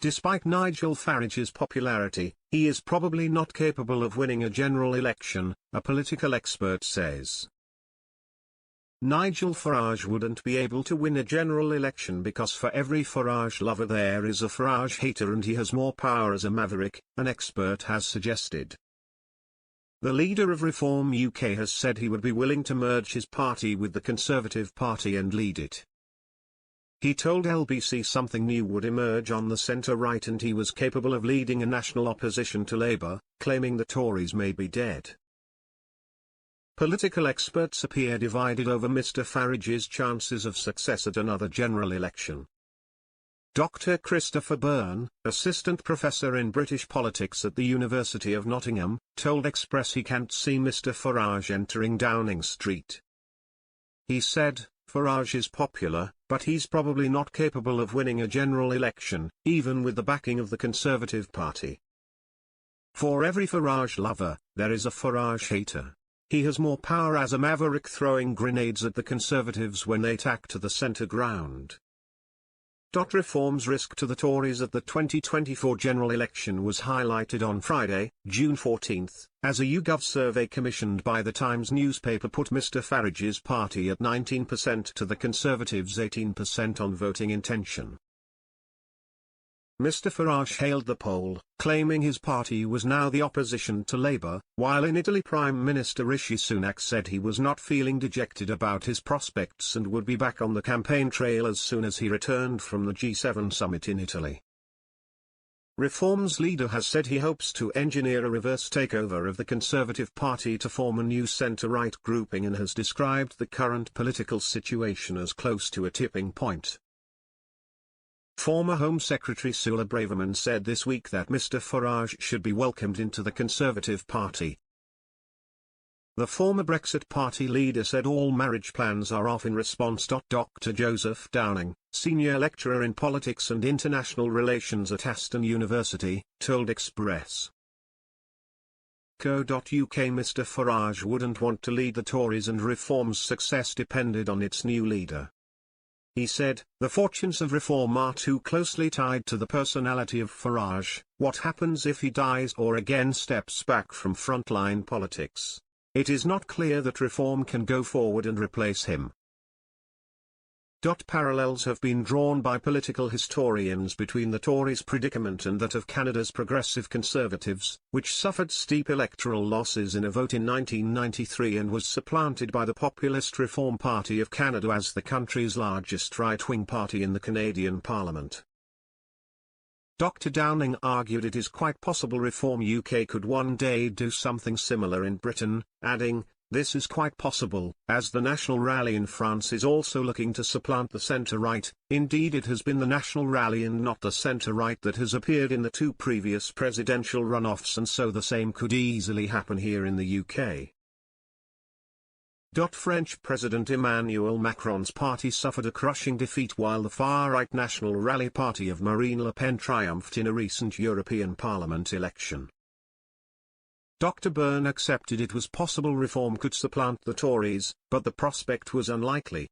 Despite Nigel Farage's popularity, he is probably not capable of winning a general election, a political expert says. Nigel Farage wouldn't be able to win a general election because for every Farage lover there is a Farage hater, and he has more power as a maverick, an expert has suggested. The leader of Reform UK has said he would be willing to merge his party with the Conservative Party and lead it. He told LBC something new would emerge on the centre-right and he was capable of leading a national opposition to Labour, claiming the Tories may be dead. Political experts appear divided over Mr Farage's chances of success at another general election. Dr Christopher Byrne, assistant professor in British politics at the University of Nottingham, told Express he can't see Mr Farage entering Downing Street. He said, "Farage is popular, but he's probably not capable of winning a general election, even with the backing of the Conservative Party. For every Farage lover, there is a Farage hater. He has more power as a maverick, throwing grenades at the Conservatives when they tack to the centre ground." Reform's risk to the Tories at the 2024 general election was highlighted on Friday, June 14, as a YouGov survey commissioned by the Times newspaper put Mr Farage's party at 19% to the Conservatives' 18% on voting intention. Mr Farage hailed the poll, claiming his party was now the opposition to Labour, while in Italy Prime Minister Rishi Sunak said he was not feeling dejected about his prospects and would be back on the campaign trail as soon as he returned from the G7 summit in Italy. Reform's leader has said he hopes to engineer a reverse takeover of the Conservative Party to form a new centre-right grouping and has described the current political situation as close to a tipping point. Former Home Secretary Suella Braverman said this week that Mr Farage should be welcomed into the Conservative Party. The former Brexit Party leader said all marriage plans are off in response. Dr Joseph Downing, senior lecturer in politics and international relations at Aston University, told Express. Co.uk Mr Farage wouldn't want to lead the Tories and Reform's success depended on its new leader. He said, "The fortunes of Reform are too closely tied to the personality of Farage. What happens if he dies or again steps back from frontline politics? It is not clear that Reform can go forward and replace him." Parallels have been drawn by political historians between the Tories' predicament and that of Canada's Progressive Conservatives, which suffered steep electoral losses in a vote in 1993 and was supplanted by the Populist Reform Party of Canada as the country's largest right-wing party in the Canadian Parliament. Dr Downing argued it is quite possible Reform UK could one day do something similar in Britain, adding, "This is quite possible, as the National Rally in France is also looking to supplant the centre-right. Indeed, it has been the National Rally and not the centre-right that has appeared in the two previous presidential runoffs, and so the same could easily happen here in the UK." French President Emmanuel Macron's party suffered a crushing defeat while the far-right National Rally party of Marine Le Pen triumphed in a recent European Parliament election. Dr Byrne accepted it was possible Reform could supplant the Tories, but the prospect was unlikely.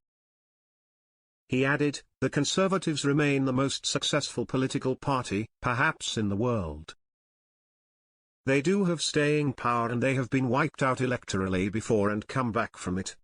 He added, "The Conservatives remain the most successful political party, perhaps in the world. They do have staying power and they have been wiped out electorally before and come back from it.